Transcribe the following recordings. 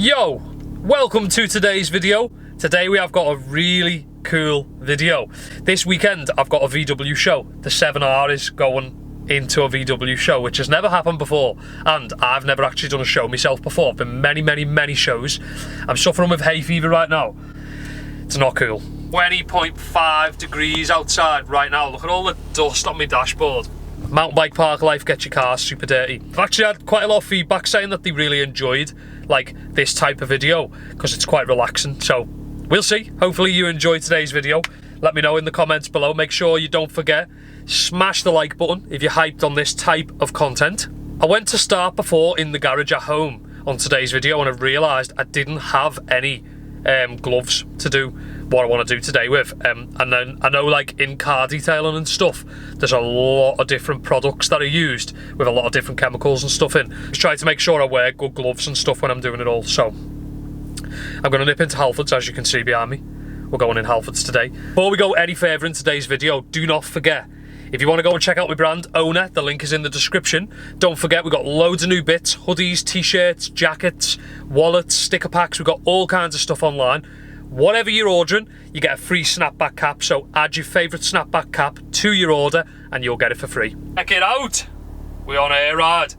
Yo, welcome to today's video. Today we have got a really cool video. This weekend I've got a VW show. The 7R is going into a VW show, which has never happened before, and I've never actually done a show myself before. I've been many shows. I'm suffering with hay fever right now. It's not cool. 20.5 degrees outside right now. Look at all the dust on my dashboard. Mountain bike park life gets your car super dirty. I've actually had quite a lot of feedback saying that they really enjoyed like this type of video because it's quite relaxing, so we'll see. Hopefully you enjoyed today's video. Let me know in the comments below. Make sure you don't forget, smash the like button if you're hyped on this type of content. I went to start before in the garage at home on today's video and I realised I didn't have any gloves to do what I want to do today with, and then I know like in car detailing and stuff there's a lot of different products that are used with a lot of different chemicals and stuff in. Just try to make sure I wear good gloves and stuff when I'm doing it all. So I'm going to nip into Halfords, as you can see behind me. We're going in Halfords today. Before we go any further in today's video, do not forget, if you want to go and check out my brand, OWNA, the link is in the description. Don't forget, we've got loads of new bits, hoodies, t-shirts, jackets, wallets, sticker packs. We've got all kinds of stuff online. Whatever you're ordering, you get a free snapback cap, so add your favourite snapback cap to your order and you'll get it for free. Check it out! We're on air ride.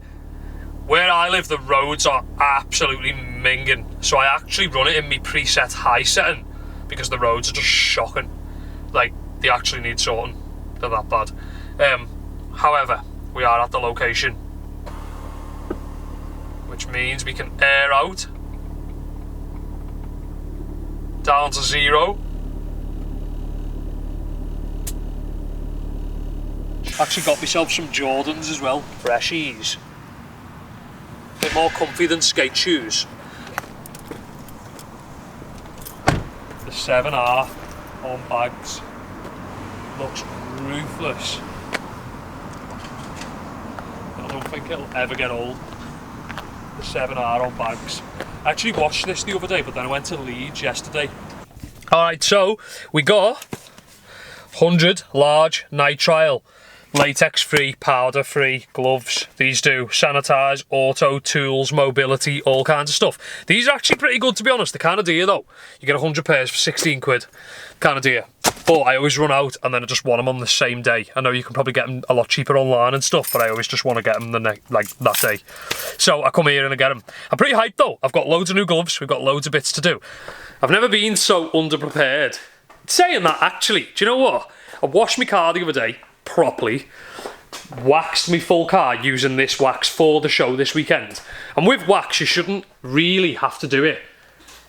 Where I live, the roads are absolutely minging, so I actually run it in my preset high setting because the roads are just shocking. Like, they actually need sorting. They're that bad. However, we are at the location, which means we can air out down to 0. Actually got myself some Jordans as well, freshies. Bit more comfy than skate shoes. The 7R on bags looks ruthless. I don't think it'll ever get old. The 7R on bags. I actually watched this the other day, but then I went to Leeds yesterday. Alright, so we got 100 large nitrile, latex free, powder free gloves. These do sanitize, auto, tools, mobility, all kinds of stuff. These are actually pretty good, to be honest. They're kind of dear though. You get 100 pairs for 16 quid. Kind of dear. But I always run out and then I just want them on the same day. I know you can probably get them a lot cheaper online and stuff, but I always just want to get them like that day. So I come here and I get them. I'm pretty hyped though. I've got loads of new gloves. We've got loads of bits to do. I've never been so underprepared. Saying that, actually, do you know what? I washed my car the other day properly, waxed my full car using this wax for the show this weekend. And with wax, you shouldn't really have to do it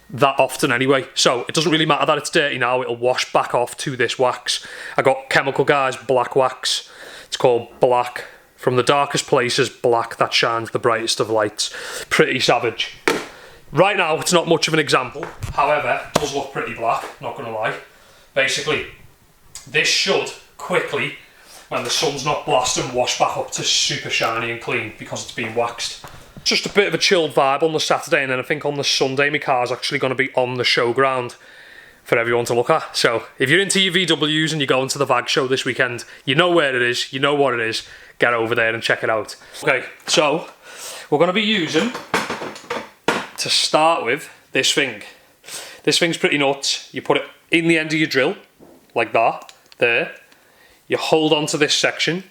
that often anyway, so it doesn't really matter that it's dirty now. It'll wash back off to this wax. I got Chemical Guys black wax. It's called Black. From the darkest places, black that shines the brightest of lights. Pretty savage. Right now it's not much of an example, however it does look pretty black, not gonna lie. Basically this should quickly, when the sun's not blasting, wash back up to super shiny and clean because it's been waxed. Just a bit of a chilled vibe on the Saturday, and then I think on the Sunday my car's actually going to be on the showground for everyone to look at. So if you're into your VWs and you're going to the VAG show this weekend, you know where it is, you know what it is, get over there and check it out. Okay, so we're going to be using, to start with, this thing. This thing's pretty nuts. You put it in the end of your drill, like that, there. You hold on to this section,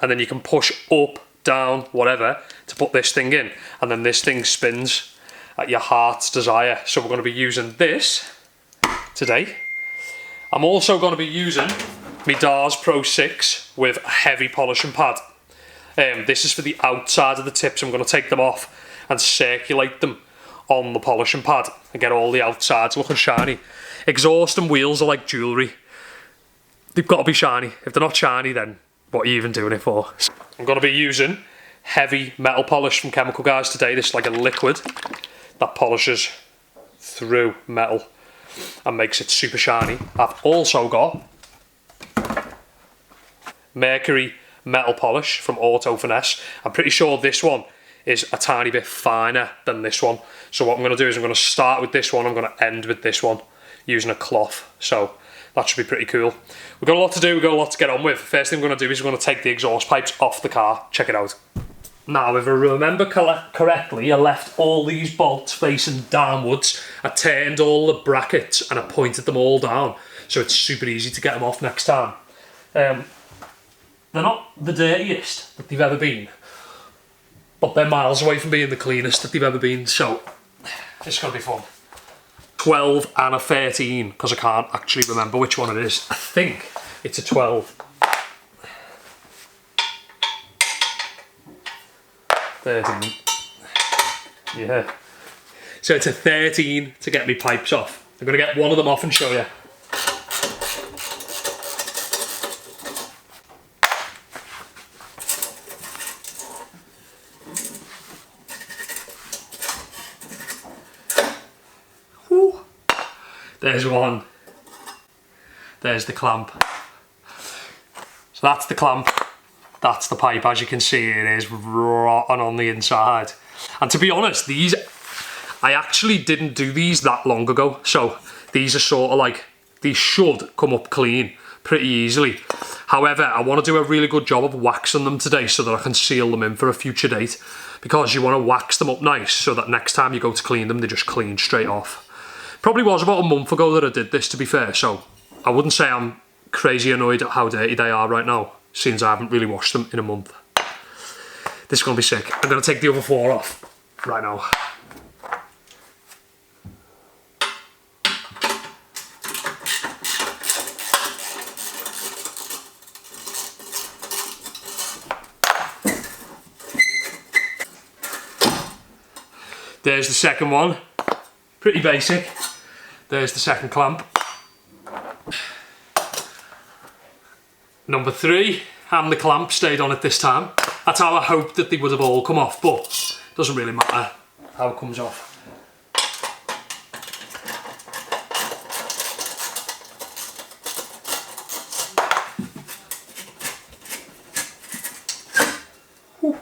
and then you can push up, down, whatever, to put this thing in, and then this thing spins at your heart's desire. So we're going to be using this today. I'm also going to be using my DARS Pro 6 with a heavy polishing pad. This is for the outside of the tips. I'm going to take them off and circulate them on the polishing pad and get all the outsides looking shiny. Exhaust and wheels are like jewellery. They've got to be shiny. If they're not shiny, then what are you even doing it for? I'm going to be using heavy metal polish from Chemical Guys today. This is like a liquid that polishes through metal and makes it super shiny. I've also got Mercury metal polish from Auto Finesse. I'm pretty sure this one is a tiny bit finer than this one. So what I'm going to do is I'm going to start with this one, I'm going to end with this one using a cloth. So that should be pretty cool. We've got a lot to do, we've got a lot to get on with. First thing we're going to do is we're going to take the exhaust pipes off the car. Check it out. Now, if I remember correctly, I left all these bolts facing downwards. I turned all the brackets and I pointed them all down, so it's super easy to get them off next time. They're not the dirtiest that they've ever been, but they're miles away from being the cleanest that they've ever been, so it's going to be fun. 12 and a 13, because I can't actually remember which one it is. I think it's a 12. 13. Yeah. So it's a 13 to get me pipes off. I'm going to get one of them off and show you. Whew. There's one. There's the clamp. So that's the clamp. That's the pipe. As you can see, it is rotten on the inside. And to be honest, these, I actually didn't do these that long ago. So these are sort of like, these should come up clean pretty easily. However, I want to do a really good job of waxing them today so that I can seal them in for a future date. Because you want to wax them up nice so that next time you go to clean them, they just clean straight off. Probably was about a month ago that I did this, to be fair. So I wouldn't say I'm crazy annoyed at how dirty they are right now, since I haven't really washed them in a month. This is going to be sick. I'm going to take the other 4 off right now. There's the second one. Pretty basic. There's the second clamp. Number 3, and the clamp stayed on it this time. That's how I hoped that they would have all come off, but it doesn't really matter how it comes off. Whew.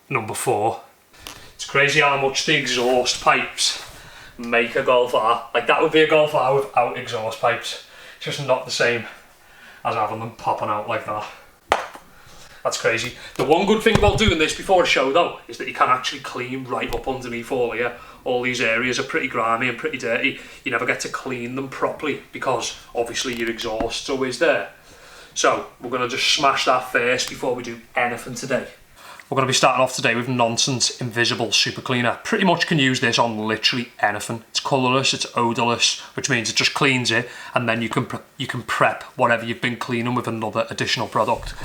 Number 4. It's crazy how much the exhaust pipes make a Golf R. Like, that would be a Golf R without exhaust pipes. It's just not the same as having them popping out like that. That's crazy. The one good thing about doing this before a show though is that you can actually clean right up underneath all here. All these areas are pretty grimy and pretty dirty. You never get to clean them properly because obviously your exhaust's always there. So we're going to just smash that first before we do anything today. We're going to be starting off today with Nonsense Invisible Super Cleaner. Pretty much can use this on literally anything. It's colourless, it's odourless, which means it just cleans it, and then you can prep whatever you've been cleaning with another additional product.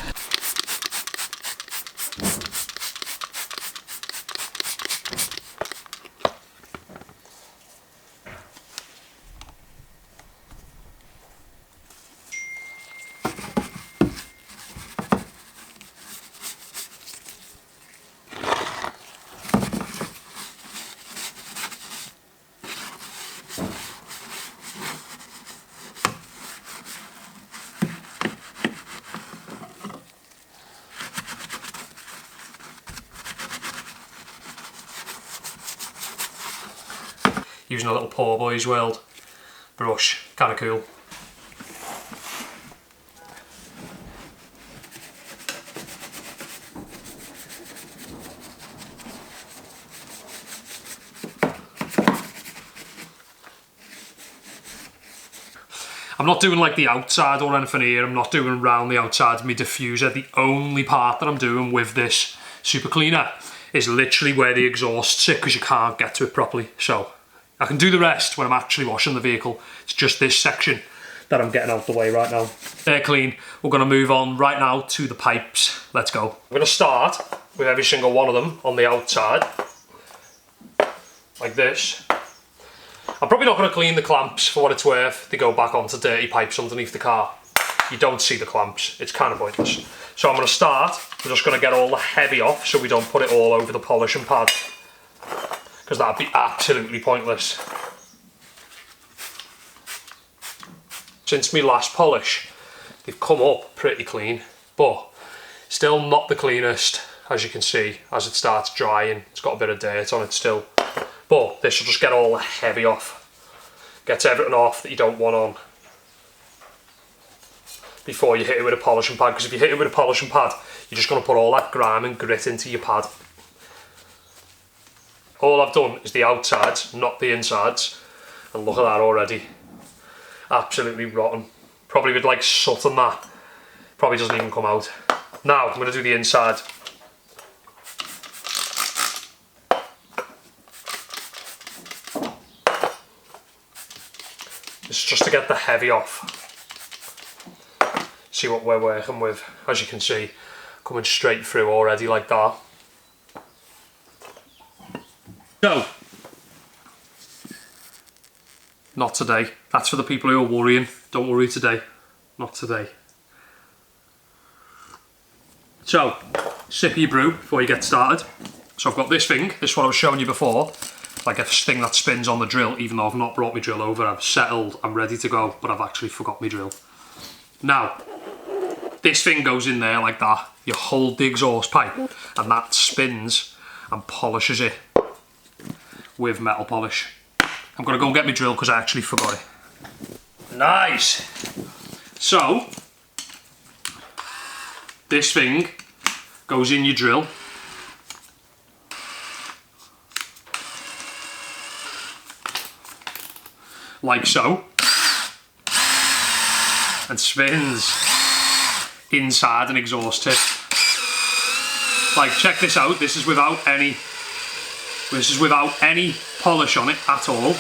Using a little Poor Boys World brush, kind of cool. I'm not doing like the outside or anything here. I'm not doing round the outside of my diffuser. The only part that I'm doing with this super cleaner is literally where the exhaust sits, because you can't get to it properly. So I can do the rest when I'm actually washing the vehicle. It's just this section that I'm getting out of the way right now. They're clean. We're going to move on right now to the pipes. Let's go. I'm going to start with every single one of them on the outside, like this. I'm probably not going to clean the clamps for what it's worth. They go back onto dirty pipes underneath the car. You don't see the clamps. It's kind of pointless. So I'm going to start. We're just going to get all the heavy off so we don't put it all over the polishing pad, because that'd be absolutely pointless. Since my last polish, they've come up pretty clean, but still not the cleanest, as you can see, as it starts drying. It's got a bit of dirt on it still. But this will just get all the heavy off. Gets everything off that you don't want on. before you hit it with a polishing pad, because if you hit it with a polishing pad, you're just going to put all that grime and grit into your pad. All I've done is the outsides, not the insides, and look at that already. Absolutely rotten. Probably with like soot and that, probably doesn't even come out. Now I'm going to do the inside. It's just to get the heavy off. See what we're working with. As you can see, coming straight through already like that. So, not today. That's for the people who are worrying. Don't worry today. Not today. So, sip your brew before you get started. So I've got this thing, this is what I was showing you before. Like a thing that spins on the drill, even though I've not brought my drill over. I've settled, I'm ready to go, but I've actually forgot my drill. Now, this thing goes in there like that. You hold the exhaust pipe and that spins and polishes it with metal polish. I'm gonna go and get my drill because I actually forgot it. Nice! So, this thing goes in your drill. Like so, and spins inside an exhaust tip. Like, check this out. This is without any polish on it at all.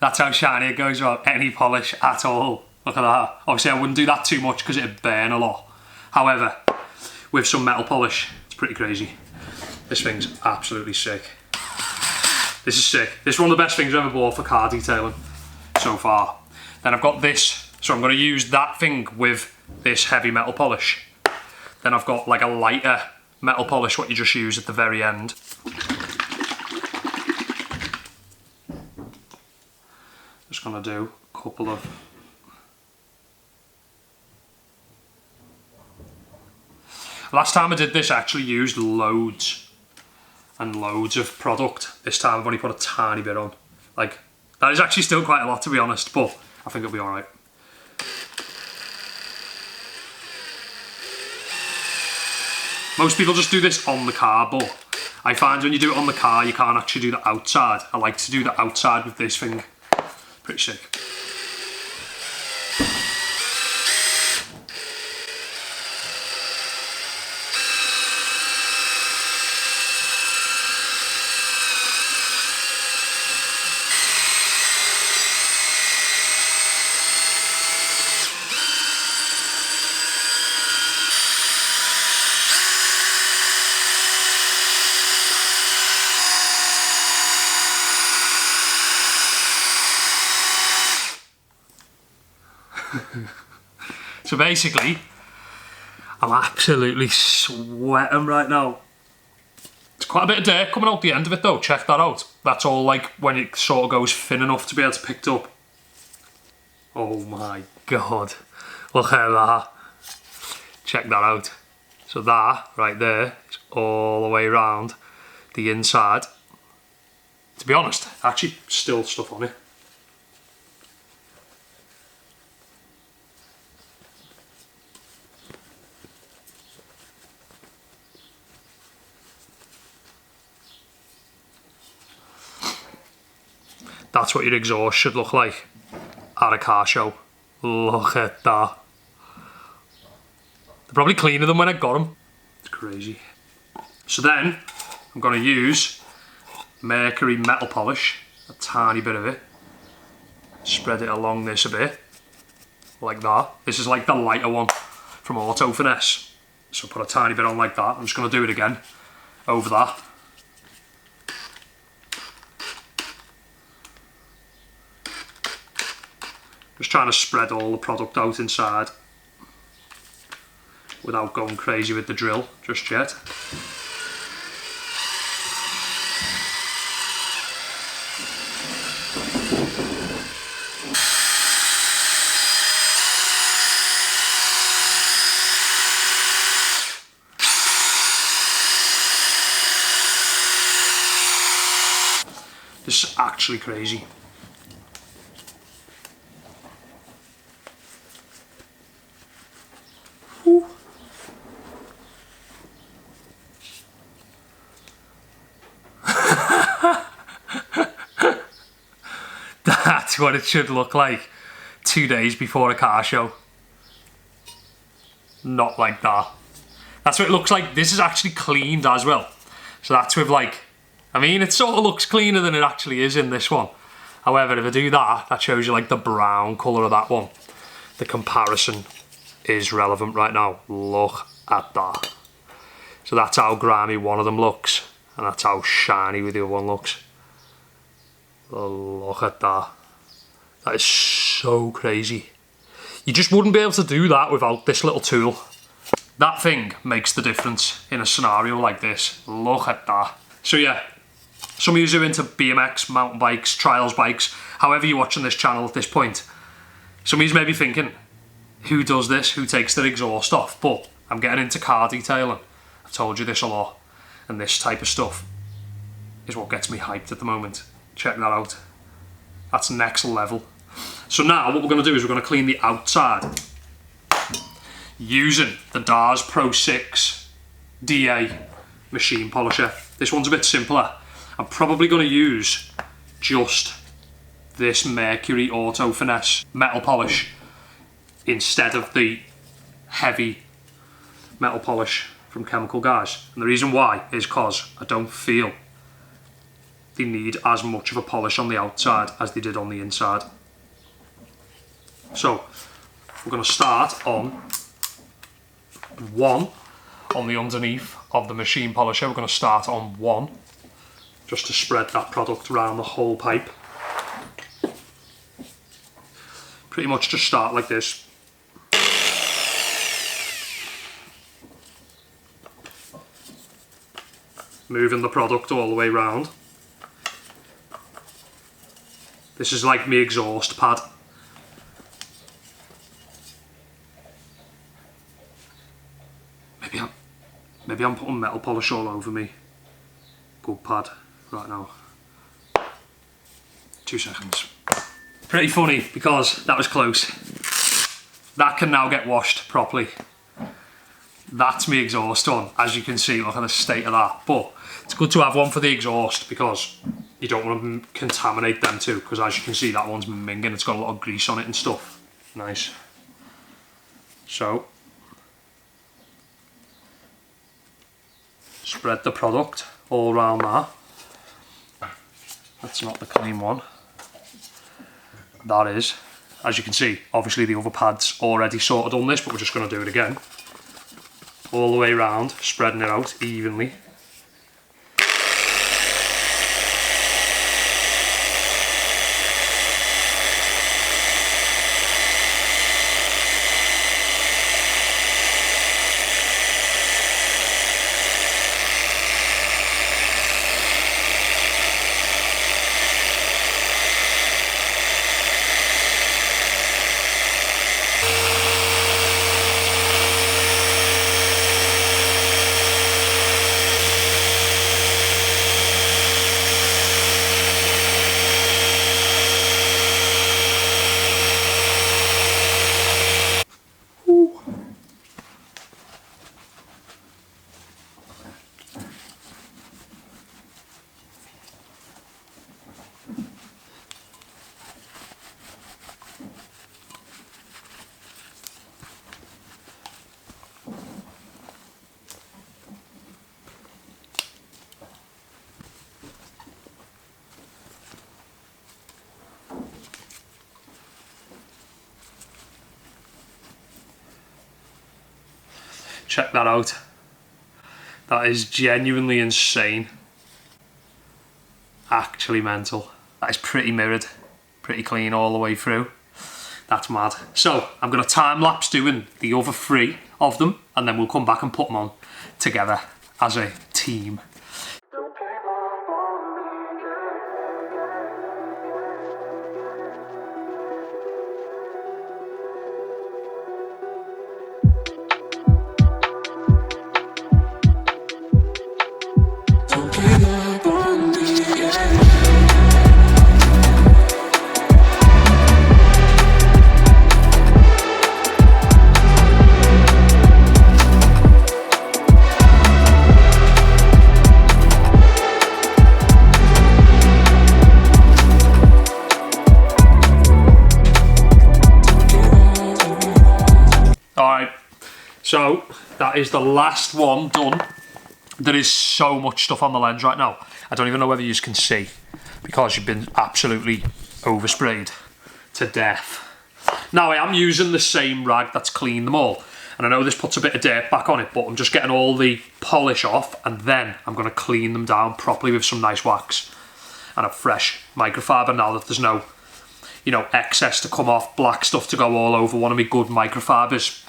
That's how shiny it goes without any polish at all. Look at that. Obviously I wouldn't do that too much because it'd burn a lot. However, with some metal polish, it's pretty crazy. This thing's absolutely sick. This is sick. This is one of the best things I've ever bought for car detailing so far. Then I've got this, so I'm going to use that thing with this heavy metal polish. Then I've got like a lighter metal polish, what you just use at the very end. Just going to do a couple of... Last time I did this, I actually used loads and loads of product. This time I've only put a tiny bit on. Like, that is actually still quite a lot to be honest, but I think it'll be alright. Most people just do this on the car, but I find when you do it on the car, you can't actually do the outside. I like to do the outside with this thing. Pretty sick. So basically, I'm absolutely sweating right now. It's quite a bit of dirt coming out the end of it though, check that out. That's all like when it sort of goes thin enough to be able to pick it up. Oh my god, look at that. Check that out. So that right there is all the way around the inside. To be honest, actually still stuff on it. That's what your exhaust should look like at a car show. Look at that. They're probably cleaner than when I got them. It's crazy. So then, I'm going to use mercury metal polish, a tiny bit of it. Spread it along this a bit, like that. This is like the lighter one from Auto Finesse. So put a tiny bit on like that. I'm just going to do it again over that. Just trying to spread all the product out inside without going crazy with the drill just yet. This is actually crazy. Whew. That's what it should look like 2 days before a car show. Not like that. That's what it looks like. This is actually cleaned as well. So that's with like, I mean, it sort of looks cleaner than it actually is in this one. However, if I do that, that shows you like the brown colour of that one. The comparison is relevant right now. Look at that. So that's how grimy one of them looks, and that's how shiny the other one looks. Oh, look at that. That is so crazy. You just wouldn't be able to do that without this little tool. That thing makes the difference in a scenario like this. Look at that. So yeah, some of you are into BMX, mountain bikes, trials bikes, however you're watching this channel at this point. Some of you may be thinking, who does this? Who takes their exhaust off? But I'm getting into car detailing. I've told you this a lot. And this type of stuff is what gets me hyped at the moment. Check that out. That's next level. So now what we're going to do is we're going to clean the outside using the DARS Pro 6 DA machine polisher. This one's a bit simpler. I'm probably going to use just this Mercury Auto Finesse metal polish instead of the heavy metal polish from Chemical Guys. And the reason why is because I don't feel they need as much of a polish on the outside as they did on the inside. So we're going to start on one on the underneath of the machine polisher. We're going to start on one just to spread that product around the whole pipe. Pretty much just start like this. Moving the product all the way around. This is like my exhaust pad. Maybe I'm putting metal polish all over me. Good pad right now. 2 seconds. Pretty funny because that was close. That can now get washed properly. That's my exhaust on. As you can see, look at the state of that. But it's good to have one for the exhaust because you don't want to contaminate them too, because as you can see, that one's minging. It's got a lot of grease on it and stuff. Nice. So spread the product all around that. That's not the clean one. That is. As you can see, obviously the other pad's already sort of done this, but we're just going to do it again. All the way around, spreading it out evenly. Check that out. That is genuinely insane. Actually mental. That is pretty mirrored, pretty clean all the way through. That's mad. So I'm going to time lapse doing the other 3 of them, and then we'll come back and put them on together as a team. Don't give up on me, yeah. So that is the last one done. There is so much stuff on the lens right now. I don't even know whether you can see because you've been absolutely oversprayed to death. Now I am using the same rag that's cleaned them all. And I know this puts a bit of dirt back on it, but I'm just getting all the polish off and then I'm going to clean them down properly with some nice wax and a fresh microfiber now that there's no, you know, excess to come off, black stuff to go all over one of my good microfibers.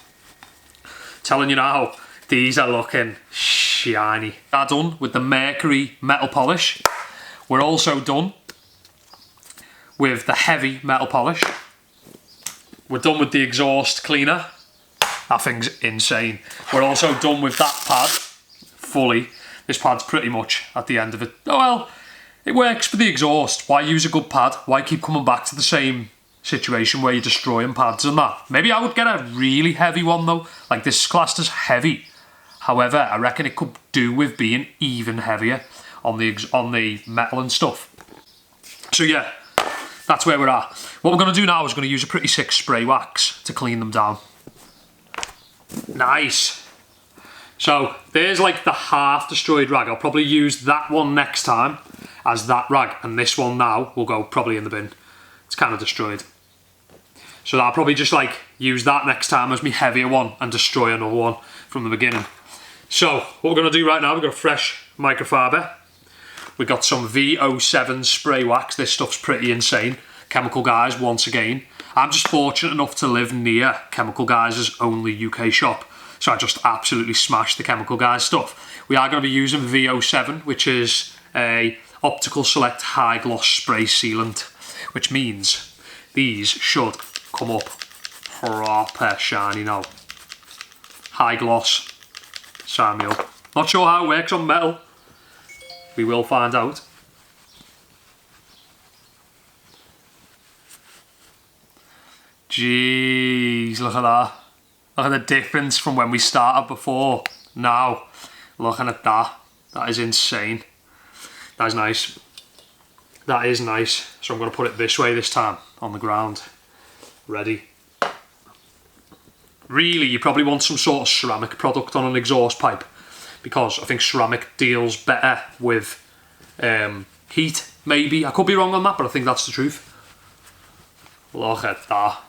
Telling you now, these are looking shiny. We're done with the mercury metal polish. We're also done with the heavy metal polish. We're done with the exhaust cleaner. That thing's insane. We're also done with that pad fully. This pad's pretty much at the end of it. Oh well, it works for the exhaust. Why use a good pad? Why keep coming back to the same situation where you're destroying pads and that? Maybe I would get a really heavy one though. Like this is classed as heavy. However, I reckon it could do with being even heavier on the metal and stuff. So yeah, that's where we're at. What we're going to do now is going to use a pretty sick spray wax to clean them down. Nice. So there's like the half destroyed rag. I'll probably use that one next time as that rag, and this one now will go probably in the bin. It's kind of destroyed. So I'll probably just like use that next time as my heavier one and destroy another one from the beginning. So what we're going to do right now, we've got a fresh microfiber. We've got some VO7 spray wax. This stuff's pretty insane. Chemical Guys once again. I'm just fortunate enough to live near Chemical Guys' only UK shop. So I just absolutely smashed the Chemical Guys stuff. We are going to be using VO7, which is a optical select high gloss spray sealant, which means these should come up proper shiny now. High gloss. Sign me up. Not sure how it works on metal. We will find out. Jeez, look at that. Look at the difference from when we started before. Now, looking at that. That is insane. That is nice. That is nice. So I'm going to put it this way this time, on the ground. Ready. Really, you probably want some sort of ceramic product on an exhaust pipe, because I think ceramic deals better with heat, maybe. I could be wrong on that, but I think that's the truth. Look at that.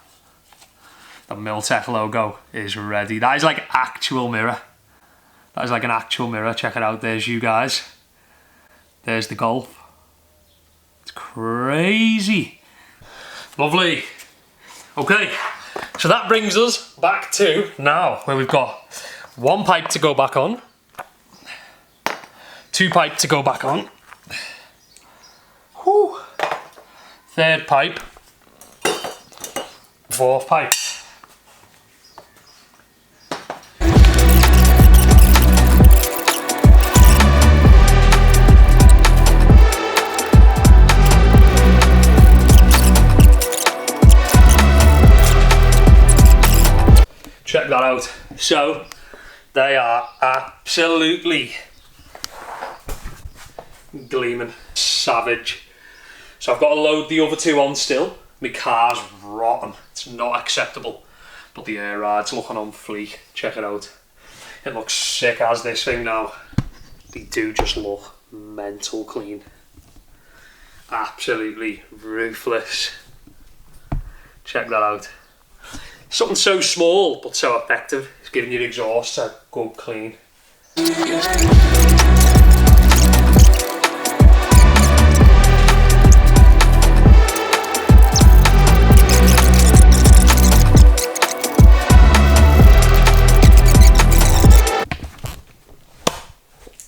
The Miltech logo is ready. That is like actual mirror. That is like an actual mirror. Check it out. There's you guys. There's the Golf. It's crazy. Lovely. Okay, so that brings us back to now, where we've got one pipe to go back on, two pipe to go back on, whew, third pipe, fourth pipe. Check that out. So they are absolutely gleaming, savage. So I've got to load the other two on still. My car's rotten. It's not acceptable. But the air ride's looking on fleek. Check it out. It looks sick as this thing now. They do just look mental clean. Absolutely ruthless. Check that out. Something so small but so effective. It's giving your exhaust a good clean.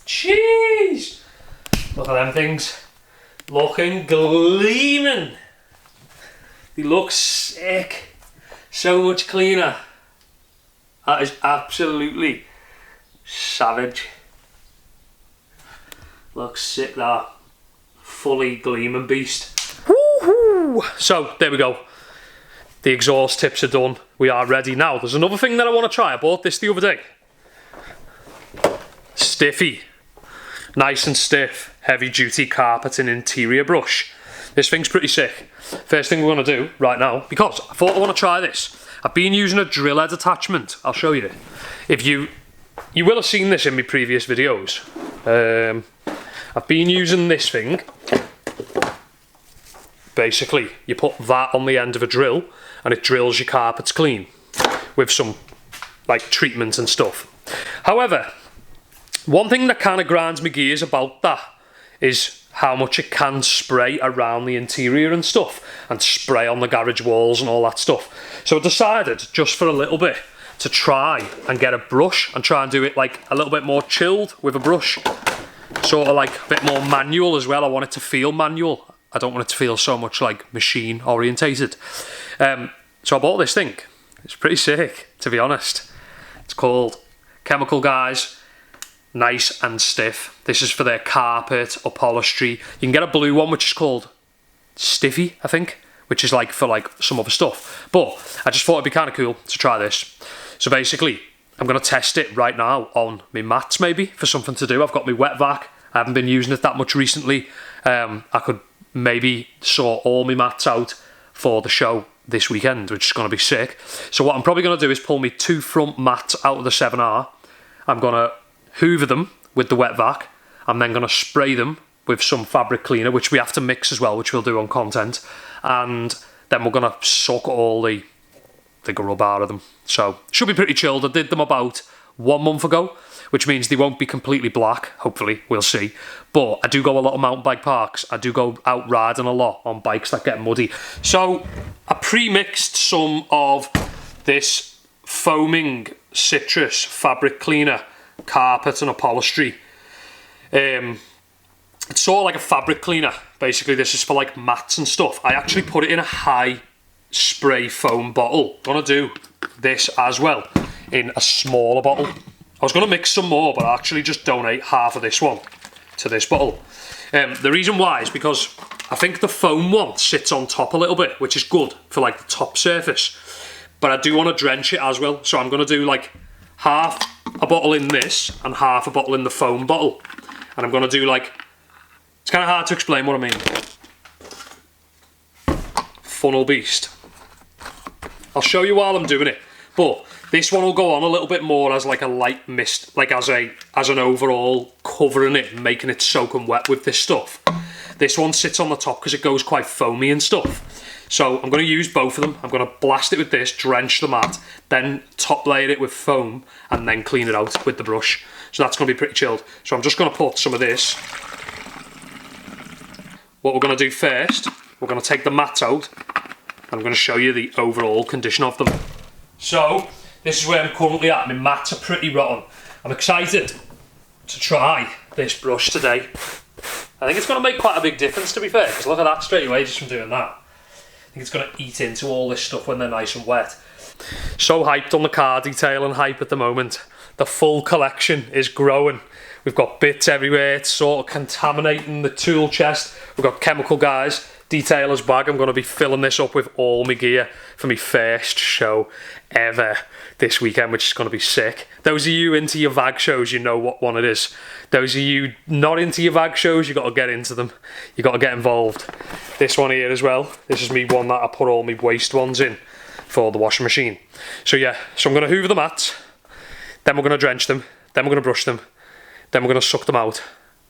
Jeez! Look at them things. Looking gleaming. They look sick. So much cleaner. That is absolutely savage. Looks sick, that. Fully gleaming beast. Woo-hoo. So there we go. The exhaust tips are done. We are ready now. There's another thing that I want to try. I bought this the other day. Stiffy. Nice and stiff. Heavy duty carpet and interior brush. This thing's pretty sick. First thing we're going to do right now, because I thought I want to try this. I've been using a drill head attachment. I'll show you. If you will have seen this in my previous videos. I've been using this thing. Basically, you put that on the end of a drill and it drills your carpets clean with some like treatment and stuff. However, one thing that kind of grinds my gears about that is how much it can spray around the interior and stuff, and spray on the garage walls and all that stuff. So I decided, just for a little bit, to try and get a brush and try and do it like a little bit more chilled with a brush. Sort of like a bit more manual as well. I want it to feel manual. I don't want it to feel so much like machine orientated. So I bought this thing. It's pretty sick, to be honest. It's called Chemical Guys Nice and Stiff. This is for their carpet, upholstery. You can get a blue one which is called Stiffy, I think, which is like for like some other stuff. But I just thought it'd be kind of cool to try this. So basically, I'm going to test it right now on my mats maybe for something to do. I've got my wet vac. I haven't been using it that much recently. I could maybe sort all my mats out for the show this weekend, which is going to be sick. So what I'm probably going to do is pull me 2 front mats out of the 7R. I'm going to hoover them with the wet vac. I'm then going to spray them with some fabric cleaner, which we have to mix as well, which we'll do on content. And then we're going to suck all the grub out of them. So should be pretty chilled. I did them about 1 month ago, which means they won't be completely black. Hopefully, we'll see. But I do go a lot of mountain bike parks. I do go out riding a lot on bikes that get muddy. So I pre-mixed some of this foaming citrus fabric cleaner, carpet and upholstery. It's sort of like a fabric cleaner. Basically, this is for like mats and stuff. I actually put it in a high spray foam bottle. I'm gonna do this as well in a smaller bottle. I was gonna mix some more, but I actually just donate half of this one to this bottle. The reason why is because I think the foam one sits on top a little bit, which is good for like the top surface. But I do want to drench it as well, so I'm gonna do like half a bottle in this and half a bottle in the foam bottle. And I'm gonna do like, it's kind of hard to explain what I mean. Funnel beast. I'll show you while I'm doing it, but this one will go on a little bit more as like a light mist, like as an overall covering it, making it soaking wet with this stuff. This one sits on the top because it goes quite foamy and stuff. So I'm going to use both of them. I'm going to blast it with this, drench the mat, then top layer it with foam, and then clean it out with the brush. So that's going to be pretty chilled. So I'm just going to put some of this. What we're going to do first, we're going to take the mats out. I'm going to show you the overall condition of them. So this is where I'm currently at. My mats are pretty rotten. I'm excited to try this brush today. I think it's going to make quite a big difference, to be fair, because look at that straight away just from doing that. I think it's going to eat into all this stuff when they're nice and wet. So hyped on the car detail and hype at the moment. The full collection is growing. We've got bits everywhere. It's sort of contaminating the tool chest. We've got Chemical Guys detailer's bag. I'm going to be filling this up with all my gear for my first show ever this weekend, which is going to be sick. Those of you into your VAG shows, you know what one it is. Those of you not into your VAG shows, you got to get into them. You got to get involved. This one here as well. This is me one that I put all my waste ones in for the washing machine. So yeah, so I'm going to hoover the mats, then we're going to drench them, then we're going to brush them, then we're going to suck them out,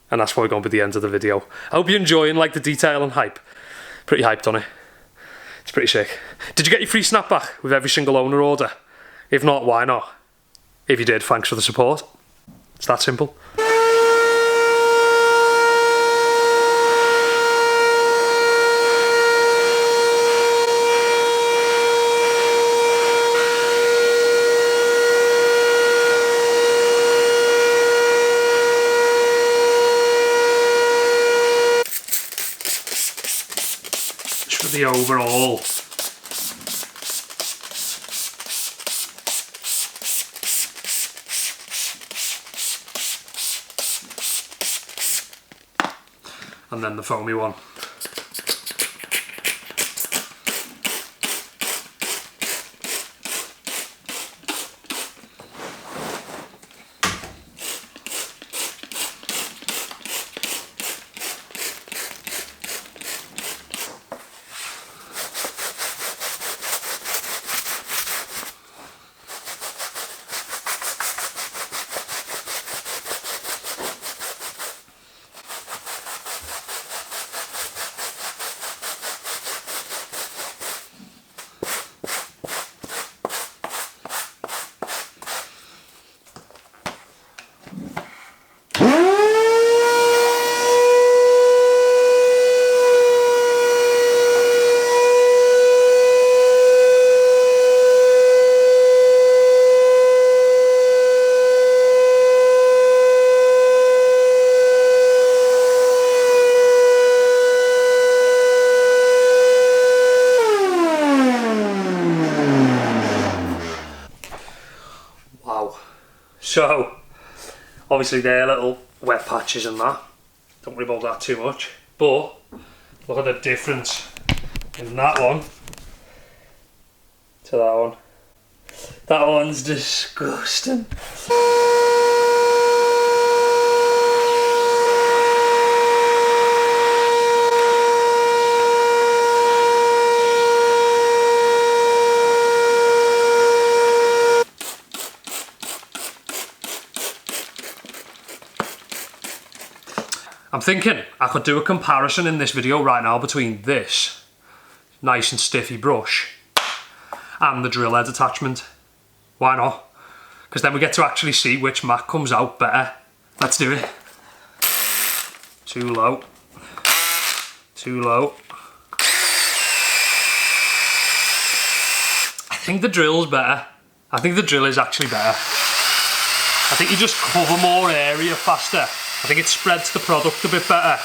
and that's probably going to be the end of the video. I hope you're enjoying like the detail and hype. Pretty hyped on it. It's pretty sick. Did you get your free snapback with every single owner order? If not, why not? If you did, thanks for the support. It's that simple. The overall. And then the foamy one. So, obviously they're little wet patches and that. Don't worry about that too much. But, look at the difference in that one to that one. That one's disgusting. I'm thinking I could do a comparison in this video right now between this nice and stiffy brush and the drill head attachment. Why not? Because then we get to actually see which mat comes out better. Let's do it. Too low. Too low. I think the drill's better. I think the drill is actually better. I think you just cover more area faster. I think it spreads the product a bit better.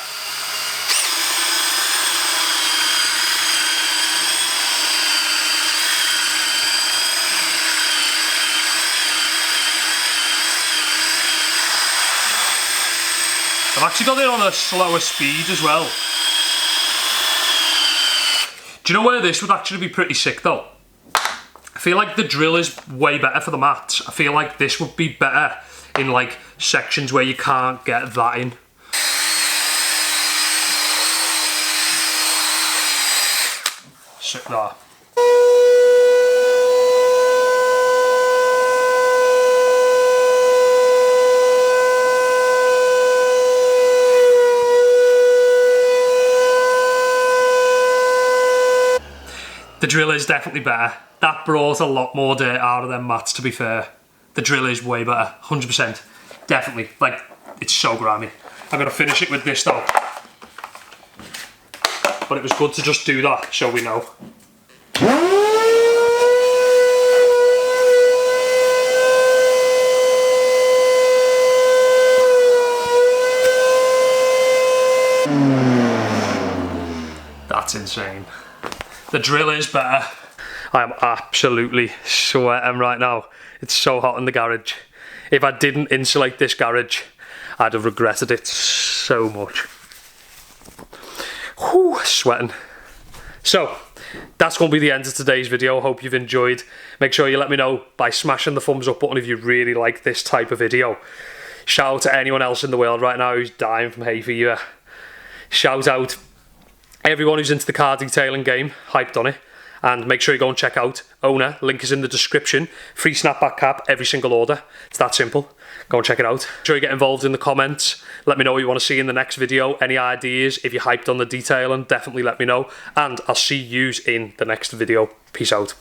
I've actually got it on a slower speed as well. Do you know where this would actually be pretty sick though? I feel like the drill is way better for the mats. I feel like this would be better in like sections where you can't get that in. Sick that. The drill is definitely better. That brought a lot more dirt out of them mats, to be fair. The drill is way better, 100%. Definitely, like, it's so grimy. I'm gonna finish it with this though. But it was good to just do that, so we know. That's insane. The drill is better. I am absolutely sweating right now. It's so hot in the garage. If I didn't insulate this garage, I'd have regretted it so much. Whew, sweating. So, that's going to be the end of today's video. Hope you've enjoyed. Make sure you let me know by smashing the thumbs up button if you really like this type of video. Shout out to anyone else in the world right now who's dying from hay fever. Shout out everyone who's into the car detailing game, hyped on it. And make sure you go and check out OWNA, link is in the description. Free snapback cap, every single order. It's that simple. Go and check it out. Make sure you get involved in the comments. Let me know what you want to see in the next video. Any ideas, if you're hyped on the detailing, definitely let me know. And I'll see yous in the next video. Peace out.